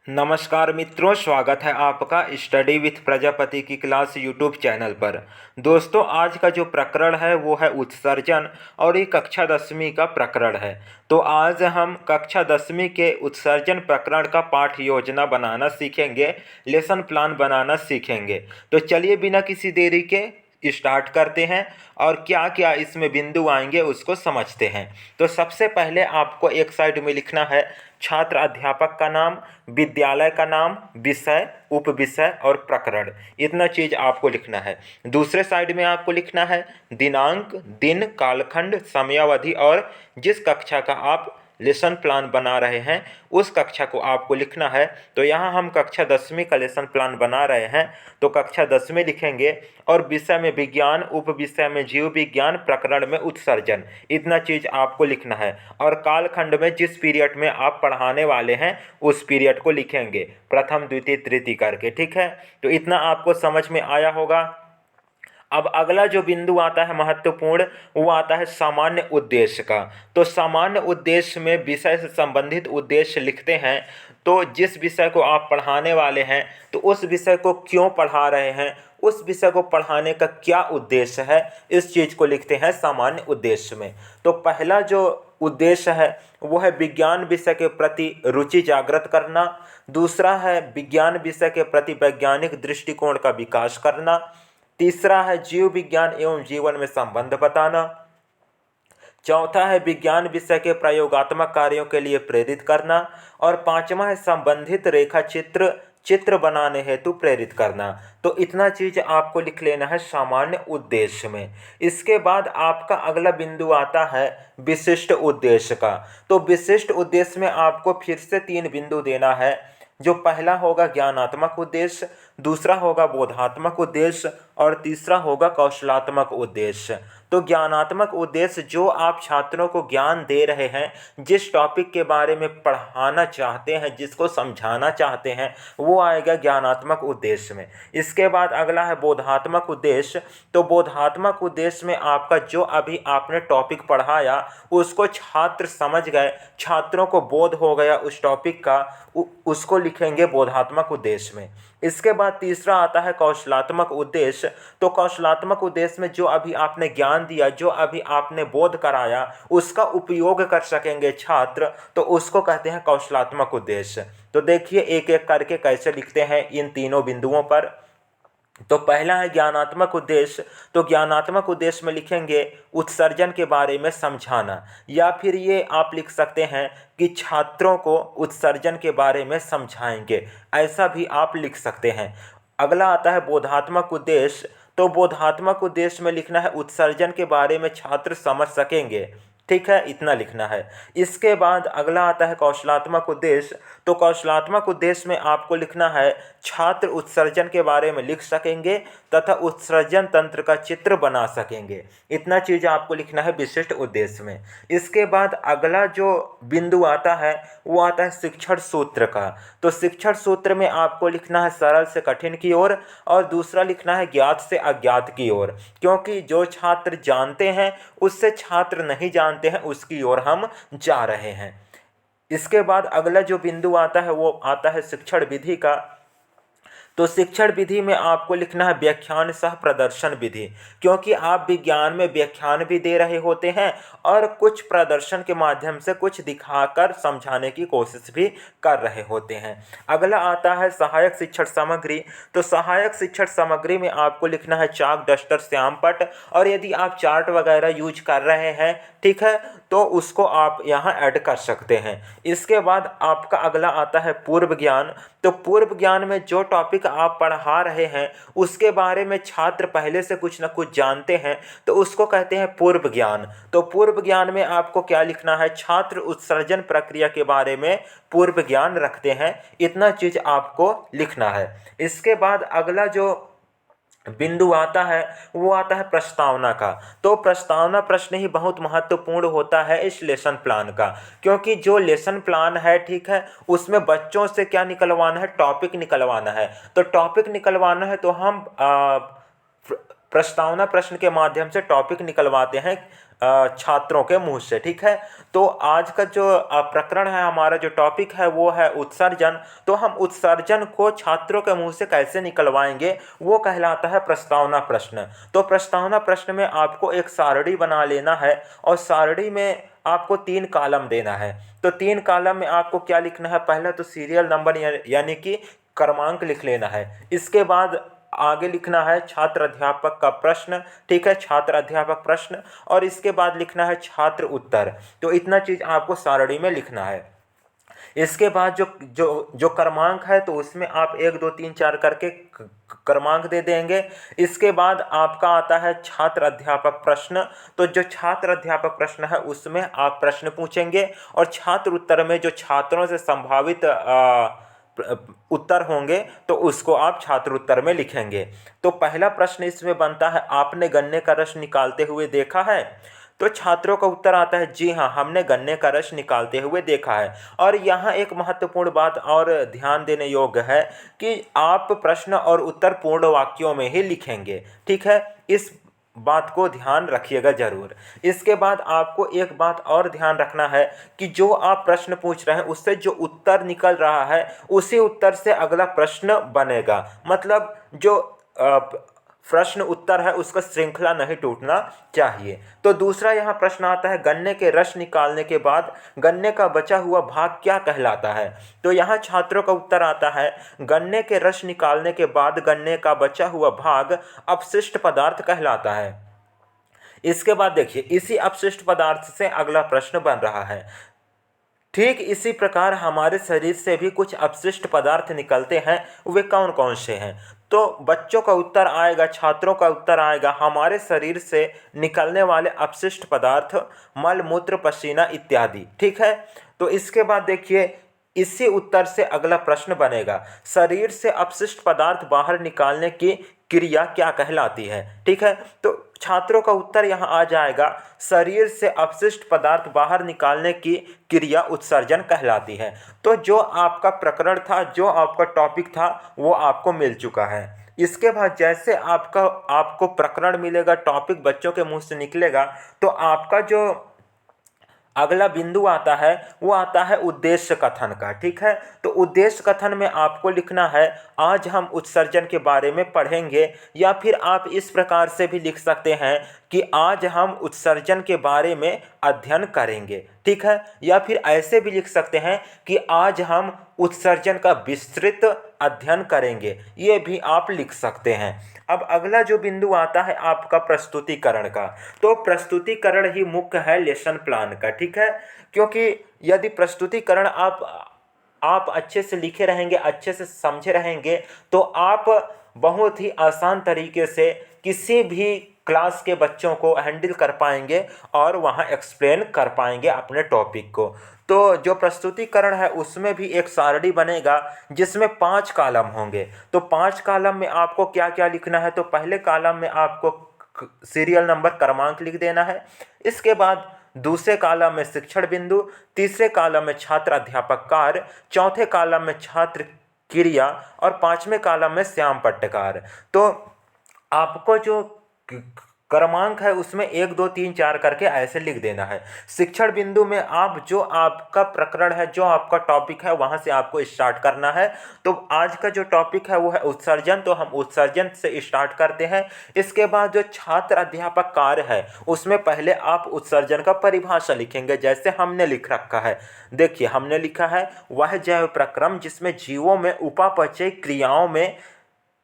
नमस्कार मित्रों, स्वागत है आपका स्टडी विथ प्रजापति की क्लास यूट्यूब चैनल पर। दोस्तों, आज का जो प्रकरण है वो है उत्सर्जन और ये कक्षा 10वीं का प्रकरण है। तो आज हम कक्षा 10वीं के उत्सर्जन प्रकरण का पाठ योजना बनाना सीखेंगे, लेसन प्लान बनाना सीखेंगे। तो चलिए बिना किसी देरी के स्टार्ट करते हैं और क्या क्या इसमें बिंदु आएंगे उसको समझते हैं। तो सबसे पहले आपको एक साइड में लिखना है छात्र अध्यापक का नाम, विद्यालय का नाम, विषय, उपविषय और प्रकरण। इतना चीज़ आपको लिखना है। दूसरे साइड में आपको लिखना है दिनांक, दिन, कालखंड, समयावधि और जिस कक्षा का आप लेसन प्लान बना रहे हैं उस कक्षा को आपको लिखना है। तो यहाँ हम कक्षा 10वीं का लेसन प्लान बना रहे हैं तो कक्षा 10वीं लिखेंगे और विषय में विज्ञान, उप विषय में जीव विज्ञान, प्रकरण में उत्सर्जन। इतना चीज़ आपको लिखना है और कालखंड में जिस पीरियड में आप पढ़ाने वाले हैं उस पीरियड को लिखेंगे, प्रथम द्वितीय तृतीय करके। ठीक है, तो इतना आपको समझ में आया होगा। अब अगला जो बिंदु आता है महत्वपूर्ण, वो आता है सामान्य उद्देश्य का। तो सामान्य उद्देश्य में विषय से संबंधित उद्देश्य लिखते हैं। तो जिस विषय को आप पढ़ाने वाले हैं तो उस विषय को क्यों पढ़ा रहे हैं, उस विषय को पढ़ाने का क्या उद्देश्य है, इस चीज़ को लिखते हैं सामान्य उद्देश्य में। तो पहला जो उद्देश्य है वो है विज्ञान विषय के प्रति रुचि जागृत करना। दूसरा है विज्ञान विषय के प्रति वैज्ञानिक दृष्टिकोण का विकास करना। तीसरा है जीव विज्ञान एवं जीवन में संबंध बताना। चौथा है विज्ञान विषय के प्रयोगात्मक कार्यों के लिए प्रेरित करना। और पांचवा है संबंधित रेखा चित्र बनाने हेतु प्रेरित करना। तो इतना चीज आपको लिख लेना है सामान्य उद्देश्य में। इसके बाद आपका अगला बिंदु आता है विशिष्ट उद्देश्य का। तो विशिष्ट उद्देश्य में आपको फिर से 3 बिंदु देना है। जो पहला होगा ज्ञानात्मक उद्देश्य, दूसरा होगा बोधात्मक उद्देश्य और तीसरा होगा कौशलात्मक उद्देश्य। तो ज्ञानात्मक उद्देश्य जो आप छात्रों को ज्ञान दे रहे हैं, जिस टॉपिक के बारे में पढ़ाना चाहते हैं, जिसको समझाना चाहते हैं, वो आएगा ज्ञानात्मक उद्देश्य में। इसके बाद अगला है बोधात्मक उद्देश्य। तो बोधात्मक उद्देश्य में आपका जो अभी आपने टॉपिक पढ़ाया उसको छात्र समझ गए, छात्रों को बोध हो गया उस टॉपिक का, उसको लिखेंगे बोधात्मक उद्देश्य में। इसके बाद तीसरा आता है कौशलात्मक उद्देश्य। तो कौशलात्मक उद्देश्य में जो अभी आपने ज्ञान दिया, जो अभी आपने बोध कराया, उसका उपयोग कर सकेंगे छात्र, तो उसको कहते हैं कौशलात्मक उद्देश्य। तो देखिए एक एक करके कैसे लिखते हैं इन तीनों बिंदुओं पर। तो पहला है ज्ञानात्मक उद्देश्य। तो ज्ञानात्मक उद्देश्य में लिखेंगे उत्सर्जन के बारे में समझाना, या फिर ये आप लिख सकते हैं कि छात्रों को उत्सर्जन के बारे में समझाएंगे, ऐसा भी आप लिख सकते हैं। अगला आता है बोधात्मक उद्देश्य। तो बोधात्मक उद्देश्य में लिखना है उत्सर्जन के बारे में छात्र समझ सकेंगे। ठीक है, इतना लिखना है। इसके बाद अगला आता है कौशलात्मक उद्देश्य। तो कौशलात्मक उद्देश्य में आपको लिखना है छात्र उत्सर्जन के बारे में लिख सकेंगे तथा उत्सर्जन तंत्र का चित्र बना सकेंगे। इतना चीज़ आपको लिखना है विशिष्ट उद्देश्य में। इसके बाद अगला जो बिंदु आता है वो आता है शिक्षण सूत्र का। तो शिक्षण सूत्र में आपको लिखना है सरल से कठिन की ओर और दूसरा लिखना है ज्ञात से अज्ञात की ओर, क्योंकि जो छात्र जानते हैं उससे छात्र नहीं जानते हैं उसकी ओर हम जा रहे हैं। इसके बाद अगला जो बिंदु आता है वो आता है शिक्षण विधि का। तो शिक्षण विधि में आपको लिखना है व्याख्यान सह प्रदर्शन विधि, क्योंकि आप विज्ञान में व्याख्यान भी दे रहे होते हैं और कुछ प्रदर्शन के माध्यम से कुछ दिखाकर समझाने की कोशिश भी कर रहे होते हैं। अगला आता है सहायक शिक्षण सामग्री। तो सहायक शिक्षण सामग्री में आपको लिखना है चाक, डस्टर, श्यामपट्ट, और यदि आप चार्ट वगैरह यूज कर रहे हैं, ठीक है, तो उसको आप यहाँ ऐड कर सकते हैं। इसके बाद आपका अगला आता है पूर्व ज्ञान। तो पूर्व ज्ञान में जो टॉपिक आप पढ़ा रहे हैं उसके बारे में छात्र पहले से कुछ ना कुछ जानते हैं, तो उसको कहते हैं पूर्व ज्ञान। तो पूर्व ज्ञान में आपको क्या लिखना है, छात्र उत्सर्जन प्रक्रिया के बारे में पूर्व ज्ञान रखते हैं। इतना चीज़ आपको लिखना है। इसके बाद अगला जो बिंदु आता है वो आता है प्रस्तावना का। तो प्रस्तावना प्रश्न ही बहुत महत्वपूर्ण होता है इस लेसन प्लान का, क्योंकि जो लेसन प्लान है, ठीक है, उसमें बच्चों से क्या निकलवाना है, टॉपिक निकलवाना है। तो टॉपिक निकलवाना है तो हम प्रस्तावना प्रश्न के माध्यम से टॉपिक निकलवाते हैं छात्रों के मुंह से। ठीक है, तो आज का जो प्रकरण है, हमारा जो टॉपिक है वो है उत्सर्जन। तो हम उत्सर्जन को छात्रों के मुंह से कैसे निकलवाएंगे, वो कहलाता है प्रस्तावना प्रश्न। तो प्रस्तावना प्रश्न में आपको एक सारणी बना लेना है और सारणी में आपको 3 कॉलम देना है। तो 3 कॉलम में आपको क्या लिखना है, पहले तो सीरियल नंबर यानी कि क्रमांक लिख लेना है। इसके बाद आगे लिखना है छात्र अध्यापक का प्रश्न। ठीक है, छात्र अध्यापक प्रश्न, और इसके बाद लिखना है छात्र उत्तर। तो इतना चीज आपको सारणी में लिखना है। इसके बाद जो जो जो क्रमांक है, तो उसमें आप 1 2 3 4 करके क्रमांक दे देंगे। इसके बाद आपका आता है छात्र अध्यापक प्रश्न। तो जो छात्र अध्यापक प्रश्न है उसमें आप प्रश्न पूछेंगे, और छात्र उत्तर में जो छात्रों से संभावित उत्तर होंगे तो उसको आप छात्र उत्तर में लिखेंगे। तो पहला प्रश्न इसमें बनता है, आपने गन्ने का रस निकालते हुए देखा है? तो छात्रों का उत्तर आता है, जी हाँ, हमने गन्ने का रस निकालते हुए देखा है। और यहाँ एक महत्वपूर्ण बात और ध्यान देने योग्य है कि आप प्रश्न और उत्तर पूर्ण वाक्यों में ही लिखेंगे। ठीक है, इस बात को ध्यान रखिएगा जरूर। इसके बाद आपको एक बात और ध्यान रखना है कि जो आप प्रश्न पूछ रहे हैं उससे जो उत्तर निकल रहा है उसी उत्तर से अगला प्रश्न बनेगा। मतलब जो प्रश्न उत्तर है उसका श्रृंखला नहीं टूटना चाहिए। तो दूसरा यहाँ प्रश्न आता है, गन्ने के रस निकालने के बाद गन्ने का बचा हुआ भाग क्या कहलाता है? तो यहाँ छात्रों का उत्तर आता है, गन्ने के रस निकालने के बाद गन्ने का बचा हुआ भाग अपशिष्ट पदार्थ कहलाता है। इसके बाद देखिए, इसी अपशिष्ट पदार्थ से अगला प्रश्न बन रहा है। ठीक इसी प्रकार हमारे शरीर से भी कुछ अपशिष्ट पदार्थ निकलते हैं, वे कौन कौन से हैं? तो बच्चों का उत्तर आएगा, छात्रों का उत्तर आएगा, हमारे शरीर से निकलने वाले अपशिष्ट पदार्थ मल मूत्र पसीना इत्यादि। ठीक है, तो इसके बाद देखिए, इसी उत्तर से अगला प्रश्न बनेगा, शरीर से अपशिष्ट पदार्थ बाहर निकालने की क्रिया क्या कहलाती है? ठीक है, तो छात्रों का उत्तर यहाँ आ जाएगा, शरीर से अपशिष्ट पदार्थ बाहर निकालने की क्रिया उत्सर्जन कहलाती है। तो जो आपका प्रकरण था, जो आपका टॉपिक था, वो आपको मिल चुका है। इसके बाद जैसे आपको प्रकरण मिलेगा, टॉपिक बच्चों के मुंह से निकलेगा, तो आपका जो अगला बिंदु आता है वो आता है उद्देश्य कथन का। ठीक है, तो उद्देश्य कथन में आपको लिखना है, आज हम उत्सर्जन के बारे में पढ़ेंगे, या फिर आप इस प्रकार से भी लिख सकते हैं कि आज हम उत्सर्जन के बारे में अध्ययन करेंगे। ठीक है, या फिर ऐसे भी लिख सकते हैं कि आज हम उत्सर्जन का विस्तृत अध्ययन करेंगे, ये भी आप लिख सकते हैं। अब अगला जो बिंदु आता है आपका प्रस्तुतिकरण का। तो प्रस्तुतिकरण ही मुख्य है लेसन प्लान का। ठीक है, क्योंकि यदि प्रस्तुतिकरण आप अच्छे से लिखे रहेंगे, अच्छे से समझे रहेंगे, तो आप बहुत ही आसान तरीके से किसी भी क्लास के बच्चों को हैंडल कर पाएंगे और वहाँ एक्सप्लेन कर पाएंगे अपने टॉपिक को। तो जो प्रस्तुतिकरण है उसमें भी एक सारणी बनेगा जिसमें 5 कॉलम होंगे। तो 5 कॉलम में आपको क्या क्या लिखना है, तो पहले कॉलम में आपको सीरियल नंबर क्रमांक लिख देना है। इसके बाद दूसरे कॉलम में शिक्षण बिंदु, तीसरे कॉलम में छात्र अध्यापक कार्य, चौथे कॉलम में छात्र क्रिया, और 5वें कॉलम में श्याम पट्टकार। तो आपको जो क्रमांक है उसमें 1 2 3 4 करके ऐसे लिख देना है। शिक्षण बिंदु में आप जो आपका प्रकरण है, जो आपका टॉपिक है, वहां से आपको स्टार्ट करना है। तो आज का जो टॉपिक है वो है उत्सर्जन, तो हम उत्सर्जन से स्टार्ट करते हैं। इसके बाद जो छात्र अध्यापक कार्य है उसमें पहले आप उत्सर्जन का परिभाषा लिखेंगे, जैसे हमने लिख रखा है। देखिए, हमने लिखा है, वह जैव प्रक्रम जिसमें जीवों में उपापचय क्रियाओं में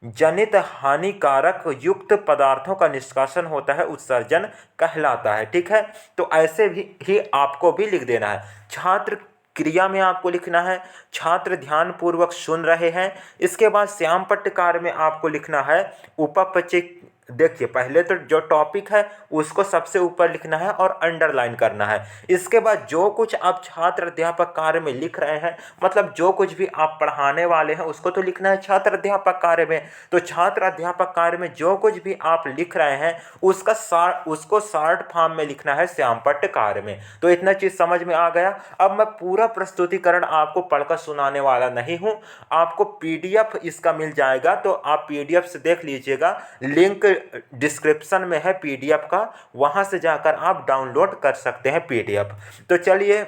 जनित हानिकारक युक्त पदार्थों का निष्कासन होता है, उत्सर्जन कहलाता है। ठीक है, तो ऐसे भी ही आपको भी लिख देना है। छात्र क्रिया में आपको लिखना है, छात्र ध्यान पूर्वक सुन रहे हैं। इसके बाद श्याम पट्टकार में आपको लिखना है, उपपचय। देखिए, पहले तो जो टॉपिक है उसको सबसे ऊपर लिखना है और अंडरलाइन करना है। इसके बाद जो कुछ आप छात्र अध्यापक कार्य में लिख रहे हैं, मतलब जो कुछ भी आप पढ़ाने वाले हैं उसको तो लिखना है छात्र अध्यापक कार्य में। तो छात्र अध्यापक कार्य में जो कुछ भी आप लिख रहे हैं उसको शॉर्ट फॉर्म में लिखना है श्याम पट्टकार में। तो इतना चीज़ समझ में आ गया। अब मैं पूरा प्रस्तुतिकरण आपको पढ़कर सुनाने वाला नहीं हूँ, आपको PDF इसका मिल जाएगा, तो आप PDF से देख लीजिएगा। लिंक डिस्क्रिप्शन में है पीडीएफ का, वहाँ से जाकर आप डाउनलोड कर सकते हैं पीडीएफ। तो चलिए,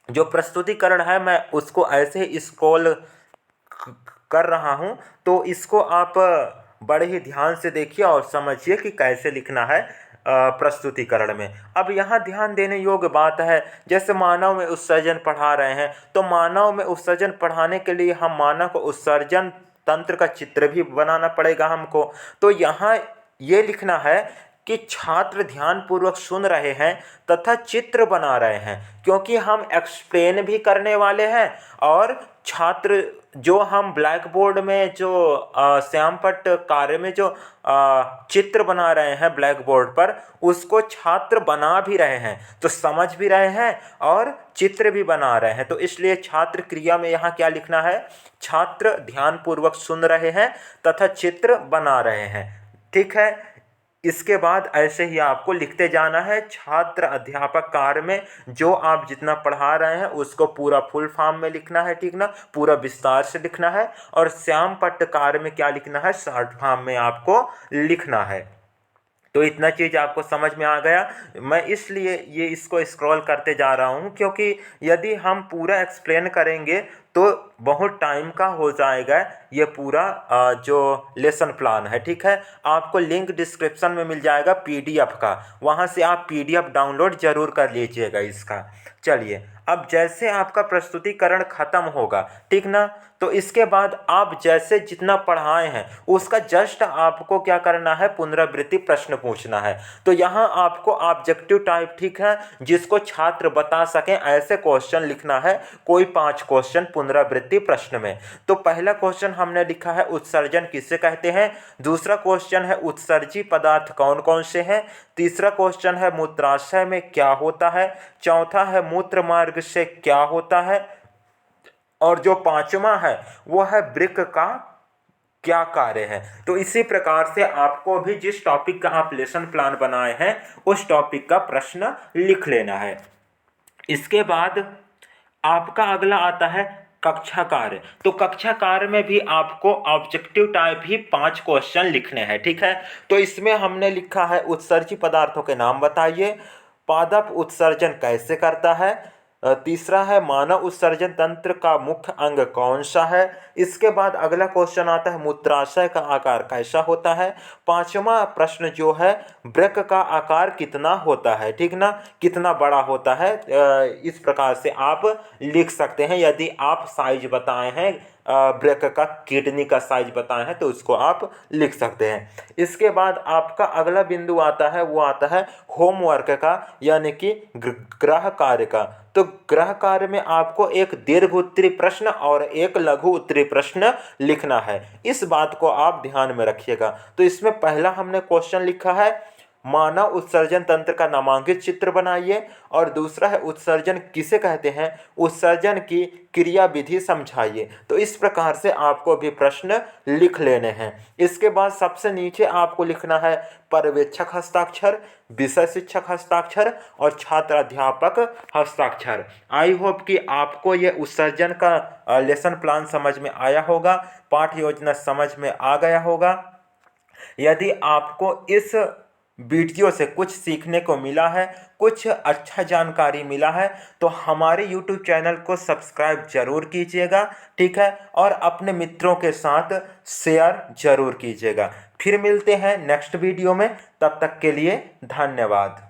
जो प्रस्तुतिकरण है मैं उसको ऐसे ही स्क्रॉल कर रहा हूँ, तो इसको आप बड़े ही ध्यान से देखिए और समझिए कि कैसे लिखना है प्रस्तुतिकरण में। अब यहाँ ध्यान देने योग्य बात है, जैसे मानव में उत्सर्जन पढ़ा रहे हैं, तो मानव में उत्सर्जन पढ़ाने के लिए हम मानव को उत्सर्जन तंत्र का चित्र भी बनाना पड़ेगा हमको। तो यहाँ ये लिखना है कि छात्र ध्यानपूर्वक सुन रहे हैं तथा चित्र बना रहे हैं, क्योंकि हम एक्सप्लेन भी करने वाले हैं और छात्र जो हम ब्लैक बोर्ड में जो श्यामपट्ट कार्य में जो चित्र बना रहे हैं ब्लैक बोर्ड पर, उसको छात्र बना भी रहे हैं, तो समझ भी रहे हैं और चित्र भी बना रहे हैं। तो इसलिए छात्र क्रिया में यहाँ क्या लिखना है, छात्र ध्यानपूर्वक सुन रहे हैं तथा चित्र बना रहे हैं। ठीक है, इसके बाद ऐसे ही आपको लिखते जाना है। छात्र अध्यापक कार्य में जो आप जितना पढ़ा रहे हैं उसको पूरा फुल फॉर्म में लिखना है, ठीक ना, पूरा विस्तार से लिखना है। और श्यामपट्ट कार्य में क्या लिखना है, शॉर्ट फॉर्म में आपको लिखना है। तो इतना चीज़ आपको समझ में आ गया। मैं इसलिए ये इसको स्क्रॉल करते जा रहा हूँ, क्योंकि यदि हम पूरा एक्सप्लेन करेंगे तो बहुत टाइम का हो जाएगा ये पूरा जो लेसन प्लान है। ठीक है, आपको लिंक डिस्क्रिप्शन में मिल जाएगा पीडीएफ का, वहाँ से आप पीडीएफ डाउनलोड ज़रूर कर लीजिएगा इसका। चलिए, अब जैसे आपका प्रस्तुतिकरण खत्म होगा, ठीक ना, तो इसके बाद आप जैसे जितना पढ़ाए हैं उसका जस्ट आपको क्या करना है, पुनरावृत्ति प्रश्न पूछना है। तो यहाँ आपको ऑब्जेक्टिव टाइप, ठीक है, जिसको छात्र बता सकें ऐसे क्वेश्चन लिखना है, कोई 5 क्वेश्चन पुनरावृत्ति प्रश्न में। तो पहला क्वेश्चन हमने लिखा है उत्सर्जन किसे कहते हैं, दूसरा क्वेश्चन है उत्सर्जी पदार्थ कौन कौन से हैं, तीसरा क्वेश्चन है मूत्राशय में क्या होता है, चौथा है मूत्र मार्ग से क्या होता है, और जो पांचवा है वो है वृक्क का क्या कार्य है। तो इसी प्रकार से आपको भी जिस टॉपिक का आप लेसन प्लान बनाए हैं उस टॉपिक का प्रश्न लिख लेना है। इसके बाद आपका अगला आता है कक्षा कार्य। तो कक्षा कार्य में भी आपको ऑब्जेक्टिव टाइप ही 5 क्वेश्चन लिखने हैं। ठीक है, तो इसमें हमने लिखा है उत्सर्जी पदार्थों के नाम बताइए, पादप उत्सर्जन कैसे करता है, तीसरा है मानव उत्सर्जन तंत्र का मुख्य अंग कौन सा है। इसके बाद अगला क्वेश्चन आता है मूत्राशय का आकार कैसा होता है। पांचवा प्रश्न जो है वृक्क का आकार कितना होता है, ठीक ना, कितना बड़ा होता है। इस प्रकार से आप लिख सकते हैं। यदि आप साइज बताए हैं, वृक्क का किडनी का साइज बताए हैं, तो उसको आप लिख सकते हैं। इसके बाद आपका अगला बिंदु आता है, वो आता है होमवर्क का, यानी कि गृह कार्य का। तो गृह कार्य में आपको एक दीर्घ उत्तरी प्रश्न और एक लघु उत्तरी प्रश्न लिखना है। इस बात को आप ध्यान में रखिएगा। तो इसमें पहला हमने क्वेश्चन लिखा है मानव उत्सर्जन तंत्र का नामांकित चित्र बनाइए, और दूसरा है उत्सर्जन किसे कहते हैं, उत्सर्जन की क्रिया विधि समझाइए। तो इस प्रकार से आपको भी प्रश्न लिख लेने हैं। इसके बाद सबसे नीचे आपको लिखना है पर्यवेक्षक हस्ताक्षर, विषय शिक्षक हस्ताक्षर और छात्र अध्यापक हस्ताक्षर। आई होप कि आपको ये उत्सर्जन का लेसन प्लान समझ में आया होगा, पाठ योजना समझ में आ गया होगा। यदि आपको इस वीडियो से कुछ सीखने को मिला है, कुछ अच्छा जानकारी मिला है, तो हमारे YouTube चैनल को सब्सक्राइब जरूर कीजिएगा, ठीक है, और अपने मित्रों के साथ शेयर जरूर कीजिएगा। फिर मिलते हैं नेक्स्ट वीडियो में, तब तक के लिए धन्यवाद।